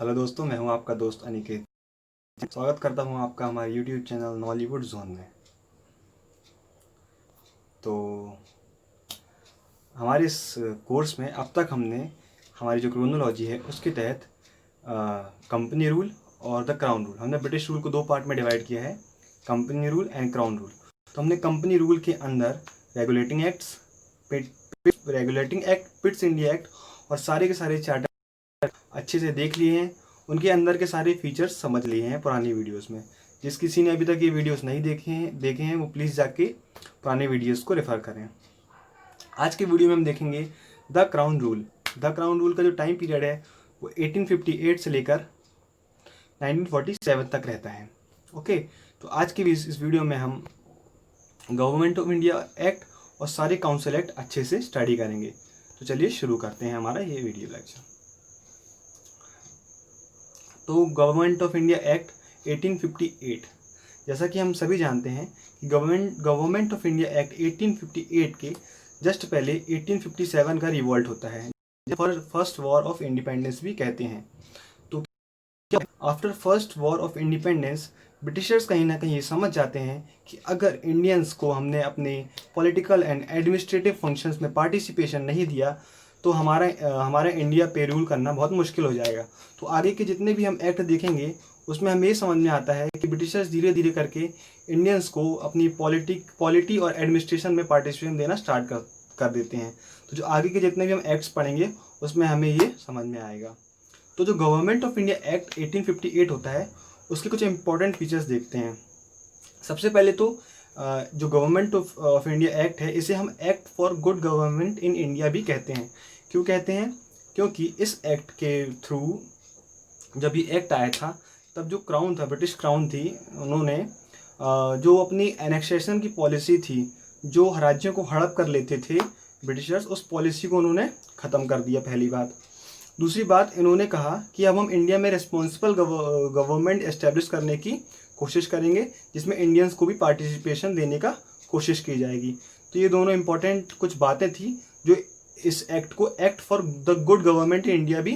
Hello दोस्तों, मैं हूं आपका दोस्त अनिकेत। स्वागत करता हूं आपका हमारे यूट्यूब चैनल नॉलीवुड जोन में। तो हमारे इस कोर्स में अब तक हमने हमारी जो क्रोनोलॉजी है उसके तहत कंपनी रूल और द क्राउन रूल, हमने ब्रिटिश रूल को दो पार्ट में डिवाइड किया है, company rule and crown rule. तो हमने कंपनी रूल के अंदर regulating acts, regulating act, पिट्स India act और सारे के सारे चार्टर अच्छे से देख लिए हैं। उनके अंदर के सारे फीचर्स समझ लिए हैं पुरानी वीडियोस में। जिस किसी ने अभी तक ये वीडियोस नहीं देखे हैं वो प्लीज़ जाके पुराने वीडियोस को रेफ़र करें। आज के वीडियो में हम देखेंगे the crown rule. The crown rule का जो टाइम पीरियड है वो 1858 से लेकर 1947 तक रहता है। ओके, तो आज की इस वीडियो में हम गवर्नमेंट ऑफ इंडिया एक्ट और सारे काउंसिल एक्ट अच्छे से स्टडी करेंगे। तो चलिए शुरू करते हैं हमारा ये वीडियो लेक्चर। तो गवर्नमेंट ऑफ इंडिया एक्ट 1858, जैसा कि हम सभी जानते हैं कि गवर्नमेंट ऑफ इंडिया एक्ट 1858 के जस्ट पहले 1857 का रिवॉल्ट होता है, फर्स्ट वॉर ऑफ इंडिपेंडेंस भी कहते हैं। तो after first war of independence Britishers कहीं ना कहीं ये समझ जाते हैं कि अगर इंडियंस को हमने अपने पॉलिटिकल एंड एडमिनिस्ट्रेटिव फंक्शंस में पार्टिसिपेशन नहीं दिया तो हमारा इंडिया पे रूल करना बहुत मुश्किल हो जाएगा। तो आगे के जितने भी हम एक्ट देखेंगे उसमें हमें ये समझ में आता है कि ब्रिटिशर्स धीरे धीरे करके इंडियंस को अपनी पॉलिटी और एडमिनिस्ट्रेशन में पार्टिसिपेशन देना स्टार्ट कर देते हैं। तो जो आगे के जितने भी हम एक्ट्स पढ़ेंगे उसमें हमें ये समझ में आएगा। तो जो गवर्नमेंट ऑफ इंडिया एक्ट 1858 होता है उसके कुछ इंपॉर्टेंट फीचर्स देखते हैं। सबसे पहले तो जो गवर्नमेंट ऑफ इंडिया एक्ट है इसे हम act for good government in India भी कहते हैं। क्यों कहते हैं? क्योंकि इस एक्ट के थ्रू जब ये एक्ट आया था तब जो क्राउन था, ब्रिटिश क्राउन थी, उन्होंने जो अपनी एनेक्सेशन की पॉलिसी थी, जो राज्यों को हड़प कर लेते थे ब्रिटिशर्स, उस पॉलिसी को उन्होंने ख़त्म कर दिया, पहली बात। दूसरी बात, इन्होंने कहा कि अब हम इंडिया में रिस्पॉन्सिबल गवर्नमेंट एस्टेब्लिश करने की कोशिश करेंगे जिसमें इंडियंस को भी पार्टिसिपेशन देने का कोशिश की जाएगी। तो ये दोनों इंपॉर्टेंट कुछ बातें थी जो इस एक्ट को act for the good government in India भी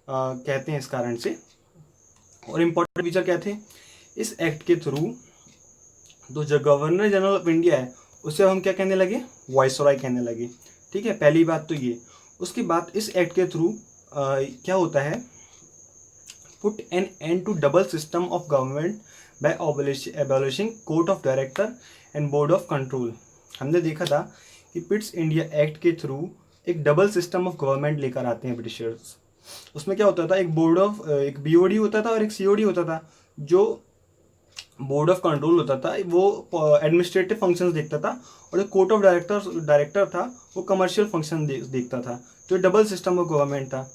कहते हैं इस कारण से। और इम्पोर्टेंट फीचर क्या थे इस एक्ट के थ्रू? तो जो गवर्नर जनरल ऑफ इंडिया है उसे हम क्या कहने लगे? वाइसरॉय कहने लगे। ठीक है, पहली बात तो ये। उसके बाद इस एक्ट के थ्रू क्या होता है? Put an end to double system of government by abolishing court of director and board of control. हमने देखा था कि पिट्स इंडिया एक्ट के थ्रू एक डबल सिस्टम ऑफ गवर्नमेंट लेकर आते हैं ब्रिटिशर्स। उसमें क्या होता था? एक बीओडी होता था और एक सीओडी होता था। जो बोर्ड ऑफ कंट्रोल होता था वो एडमिनिस्ट्रेटिव फंक्शंस देखता था और जो कोर्ट ऑफ डायरेक्टर था वो कमर्शियल फंक्शन देखता था। तो डबल सिस्टम ऑफ गवर्नमेंट था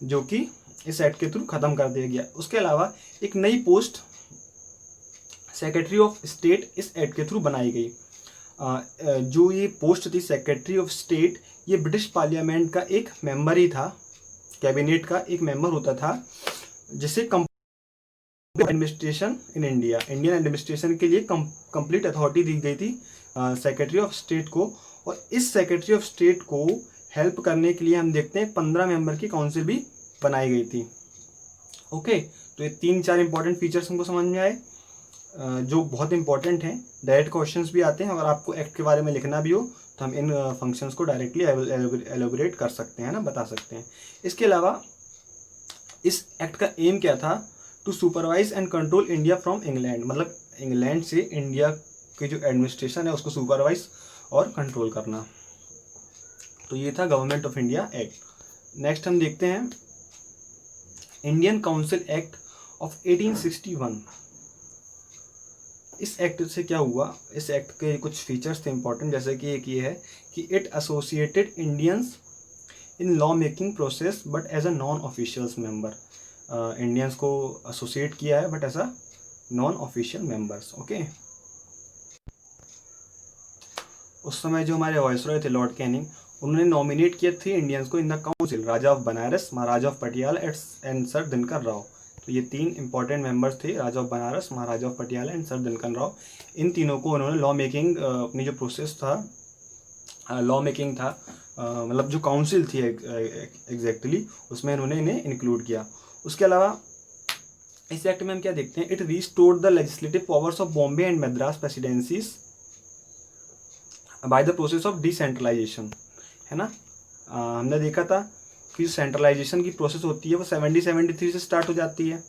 जो कि इस एक्ट के थ्रू ख़त्म कर दिया गया। उसके अलावा एक नई पोस्ट सेक्रेटरी ऑफ स्टेट इस एक्ट के थ्रू बनाई गई। जो ये पोस्ट थी सेक्रेटरी ऑफ स्टेट, ये ब्रिटिश पार्लियामेंट का एक मेंबर ही था, कैबिनेट का एक मेंबर होता था, जिसे administration in India, Indian administration के लिए कंप्लीट अथॉरिटी दी गई थी सेक्रेटरी ऑफ स्टेट को। और इस सेक्रेटरी ऑफ स्टेट को हेल्प करने के लिए हम देखते हैं 15 मेंबर की काउंसिल भी बनाई गई थी। ओके, तो ये 3-4 इंपॉर्टेंट फीचर्स हमको समझ में आए जो बहुत इंपॉर्टेंट हैं। डायरेक्ट क्वेश्चंस भी आते हैं। अगर आपको एक्ट के बारे में लिखना भी हो तो हम इन फंक्शंस को डायरेक्टली एलोबरेट कर सकते हैं ना, बता सकते हैं। इसके अलावा इस एक्ट का एम क्या था? To supervise and control India from England, मतलब इंग्लैंड से इंडिया की जो एडमिनिस्ट्रेशन है उसको सुपरवाइज और कंट्रोल करना। तो ये था government of India act. Next हम देखते हैं इंडियन काउंसिल एक्ट ऑफ 1861। इस एक्ट से क्या हुआ? इस एक्ट के कुछ फीचर्स थे इंपॉर्टेंट, जैसे कि एक ये है कि it associated Indians in law making process but as a non officials member. Indians को एसोसिएट किया है but as a non official members. Okay, उस समय जो हमारे वाइसरॉय थे लॉर्ड कैनिंग, उन्होंने नॉमिनेट किए थे इंडियंस को in the council Raja of Banaras, Maharaja of Patiala and sir Dinkar Rao. तो ये 3 इंपॉर्टेंट मेंबर्स थे, Raja of Banaras, Maharaja of Patiala and sir Dinkar Rao. इन तीनों को उन्होंने लॉ मेकिंग, अपनी जो प्रोसेस था लॉ मेकिंग था, मतलब जो काउंसिल थी एग्जैक्टली उसमें इन्होंने इन्हें इंक्लूड किया। उसके अलावा इस एक्ट में हम क्या देखते हैं, it restored the legislative powers of Bombay and Madras presidencies by the process of decentralisation, है ना। हमने देखा था कि सेंट्रलाइजेशन की प्रोसेस होती है वो 1773 से स्टार्ट हो जाती है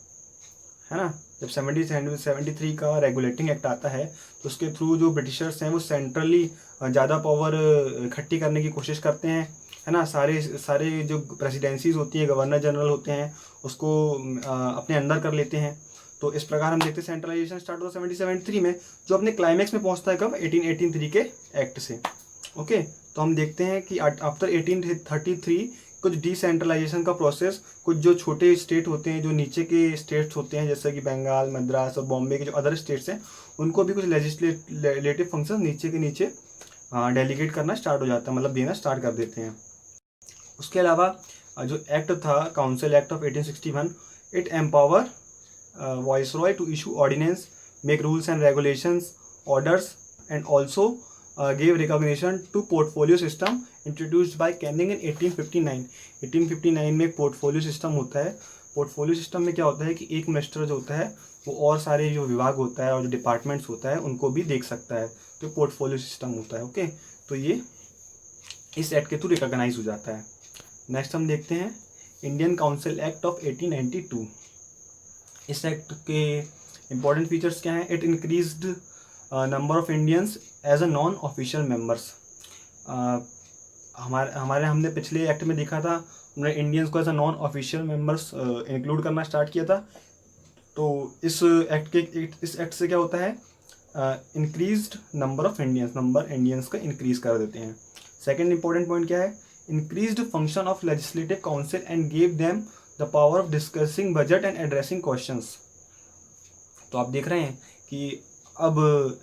ना। जब 1773 का रेगुलेटिंग एक्ट आता है तो उसके थ्रू जो ब्रिटिशर्स हैं वो सेंट्रली ज़्यादा पावर इकट्ठी करने की कोशिश करते हैं, है ना। सारे सारे जो प्रेसिडेंसीज होती हैं, गवर्नर जनरल होते हैं, उसको अपने अंदर कर लेते हैं। तो इस प्रकार हम देखते हैं सेंट्रलाइजेशन स्टार्ट होता है 1773 में, जो अपने क्लाइमैक्स में पहुंचता है कब, 1883 के एक्ट से। ओके, तो हम देखते हैं कि आफ्टर 1833 कुछ डिसेंट्रलाइजेशन का प्रोसेस, कुछ जो छोटे स्टेट होते हैं, जो नीचे के स्टेट्स होते हैं जैसे कि बंगाल, मद्रास और बॉम्बे के जो अदर स्टेट्स हैं, उनको भी कुछ लेजिस्लेटिव फंक्शन नीचे के नीचे डेलीगेट करना स्टार्ट हो जाता है, मतलब देना स्टार्ट कर देते हैं। उसके अलावा जो एक्ट था council act of 1861, it empower viceroy to issue ordinance, make rules and regulations, orders and also gave recognition to portfolio system introduced by Canning in 1859। 1859 में एक पोर्टफोलियो सिस्टम होता है। पोर्टफोलियो सिस्टम में क्या होता है कि एक मिनिस्टर जो होता है वो और सारे जो विभाग होता है और जो डिपार्टमेंट्स होता है उनको भी देख सकता है, तो पोर्टफोलियो सिस्टम होता है। ओके, तो ये इस एक्ट के थ्रू रिकॉग्नाइज हो जाता है। नेक्स्ट हम देखते हैं इंडियन काउंसिल एक्ट ऑफ 1892। इस एक्ट के इम्पॉर्टेंट फीचर्स क्या हैं, it increased number of Indians as a non official members. हमने पिछले एक्ट में देखा था, उन्होंने इंडियंस को एज a non official members include करना स्टार्ट किया था। तो इस एक्ट से क्या होता है, इंक्रीज्ड नंबर ऑफ इंडियंस का इंक्रीज कर देते हैं। सेकेंड इंपॉर्टेंट पॉइंट क्या है, increased function of legislative council and gave them the power of discussing budget and addressing questions. तो आप देख रहे हैं कि अब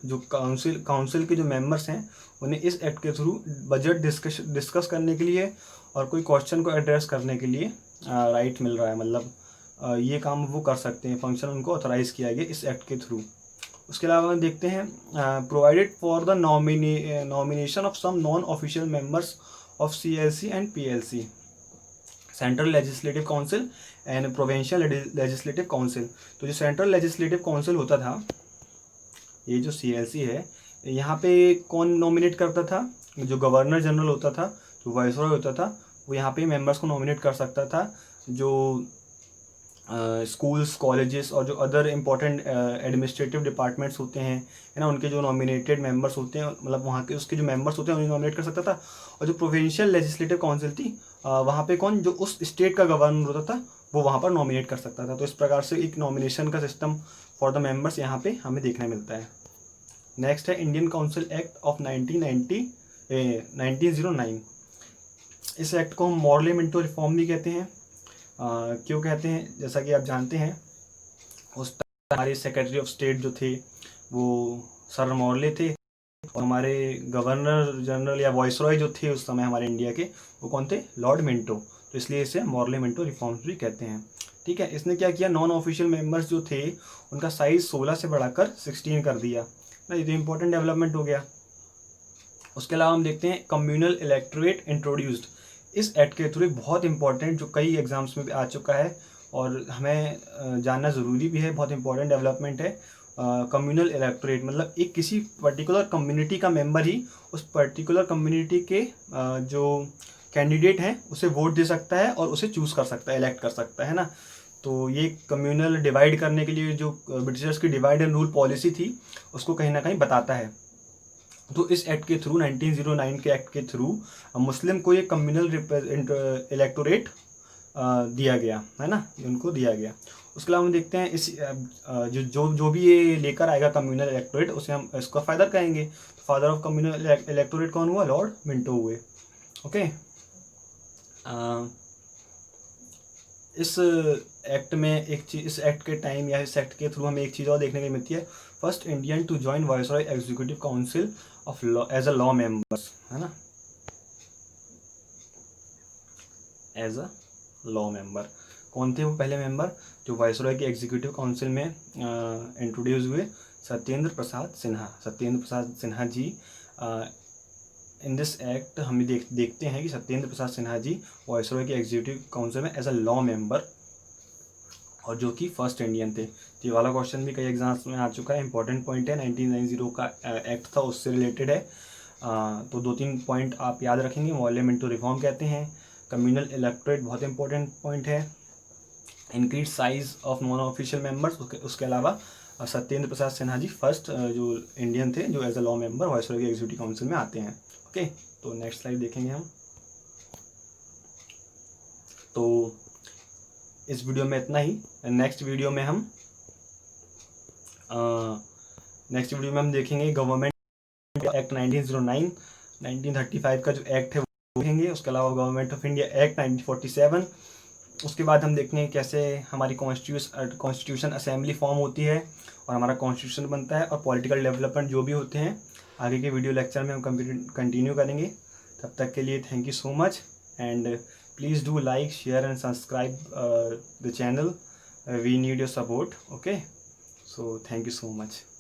जो काउंसिल के जो मेंबर्स हैं उन्हें इस एक्ट के थ्रू बजट डिस्कस करने के लिए और कोई क्वेश्चन को एड्रेस करने के लिए राइट मिल रहा है, मतलब ये काम वो कर सकते हैं, फंक्शन उनको ऑथराइज किया गया इस एक्ट के थ्रू। उसके अलावा हम देखते हैं provided for the nomination of some non official members of CLC and PLC, central legislative council and provincial legislative council. तो जो सेंट्रल लेजिस्लेटिव काउंसिल होता था, ये जो CLC है, यहाँ पे कौन नॉमिनेट करता था, जो गवर्नर जनरल होता था, जो वाइसरॉय होता था, वो यहाँ पे मेंबर्स को नॉमिनेट कर सकता था। जो स्कूल्स, कॉलेजेस और जो अदर इम्पोर्टेंट एडमिनिस्ट्रेटिव डिपार्टमेंट्स होते हैं, है ना, उनके जो नॉमिनेटेड मेंबर्स होते हैं, मतलब वहाँ के उसके जो मेंबर्स होते हैं उन्हें नॉमिनेट कर सकता था। और जो प्रोविंशियल लेजिस्लेटिव काउंसिल थी, वहाँ पे कौन, जो उस स्टेट का गवर्नर होता था वो वहाँ पर नॉमिनेट कर सकता था। तो इस प्रकार से एक नॉमिनेशन का सिस्टम फॉर द मेंबर्स यहाँ पे हमें देखने मिलता है। नेक्स्ट है इंडियन काउंसिल एक्ट ऑफ 1909। इस एक्ट को हम मॉर्लेमेंटो रिफॉर्म भी कहते हैं। क्यों कहते हैं, जैसा कि आप जानते हैं उस टाइम हमारे सेक्रेटरी ऑफ स्टेट जो थे वो सर मॉर्ले थे, और हमारे गवर्नर जनरल या वाइसरॉय जो थे उस समय हमारे इंडिया के, वो कौन थे, लॉर्ड मिंटो। तो इसलिए इसे मॉर्लेमेंटो रिफॉर्म्स भी कहते हैं। ठीक है, इसने क्या किया, नॉन ऑफिशियल मेंबर्स जो थे उनका साइज 16 से बढ़ाकर 16 कर दिया ना, ये तो इंपॉर्टेंट डेवलपमेंट हो गया। उसके अलावा हम देखते हैं कम्युनल इलेक्टोरेट इंट्रोड्यूस्ड। इस एक्ट के थ्रू एक बहुत इंपॉर्टेंट जो कई एग्जाम्स में भी आ चुका है और हमें जानना ज़रूरी भी है, बहुत इंपॉर्टेंट डेवलपमेंट है। कम्युनल इलेक्टोरेट मतलब एक किसी पर्टिकुलर कम्युनिटी का मेंबर ही उस पर्टिकुलर कम्युनिटी के जो कैंडिडेट हैं उसे वोट दे सकता है और उसे चूज़ कर सकता है, इलेक्ट कर सकता है ना। तो ये कम्युनल डिवाइड करने के लिए जो ब्रिटिशर्स की डिवाइड एंड रूल पॉलिसी थी उसको कहीं ना कहीं बताता है। तो इस एक्ट के थ्रू 1909 के एक्ट के थ्रू मुस्लिम को ये कम्युनल इलेक्टोरेट दिया गया, है ना, उनको दिया गया। उसके अलावा हम देखते हैं इस जो भी ये लेकर आएगा कम्युनल इलेक्टोरेट, उसे हम इसका फादर कहेंगे। तो फादर ऑफ कम्युनल इलेक्टोरेट कौन हुआ, लॉर्ड मिंटो हुए। ओके, इस एक्ट में एक चीज, इस एक्ट के टाइम या इस एक्ट के थ्रू हमें एक चीज़ और देखने को मिलती है, first Indian to join viceroy executive council of law as a law members, है ना, एज अ लॉ मेंबर। कौन थे वो पहले मेंबर जो वाइसरॉय के एग्जीक्यूटिव काउंसिल में इंट्रोड्यूस हुए, सत्येंद्र प्रसाद सिन्हा। सत्येंद्र प्रसाद सिन्हा जी, इन दिस एक्ट हम देखते हैं कि सत्येंद्र प्रसाद सिन्हा जी वाइसरॉय के एग्जीक्यूटिव काउंसिल में एज अ लॉ मेंबर और जो कि फर्स्ट इंडियन थे। तो ये वाला क्वेश्चन भी कई एग्जाम्स में आ चुका है, इंपॉर्टेंट पॉइंट है, 1990 का एक्ट था उससे रिलेटेड है। तो 2-3 पॉइंट आप याद रखेंगे। पार्लियामेंट्री रिफॉर्म कहते हैं, कम्युनल इलेक्टोरेट बहुत इंपॉर्टेंट पॉइंट है, increase size of non official members, उसके अलावा सत्येंद्र प्रसाद सिन्हा जी फर्स्ट जो इंडियन थे जो as a law member viceroy के एग्जीक्यूटिव काउंसिल में आते हैं। ओके, तो नेक्स्ट स्लाइड देखेंगे हम। तो इस वीडियो में इतना ही। नेक्स्ट वीडियो में हम देखेंगे गवर्नमेंट एक्ट 1909, 1935 का जो एक्ट है वो देखेंगे। उसके अलावा गवर्नमेंट ऑफ इंडिया एक्ट 1947। उसके बाद हम देखेंगे कैसे हमारी कॉन्स्टिट्यूशन असेंबली फॉर्म होती है और हमारा कॉन्स्टिट्यूशन बनता है, और पॉलिटिकल डेवलपमेंट जो भी होते हैं आगे के वीडियो लेक्चर में हम कंटिन्यू करेंगे। तब तक के लिए thank you so much, and please do like, share and subscribe the channel. We need your support. Okay, so thank you so much.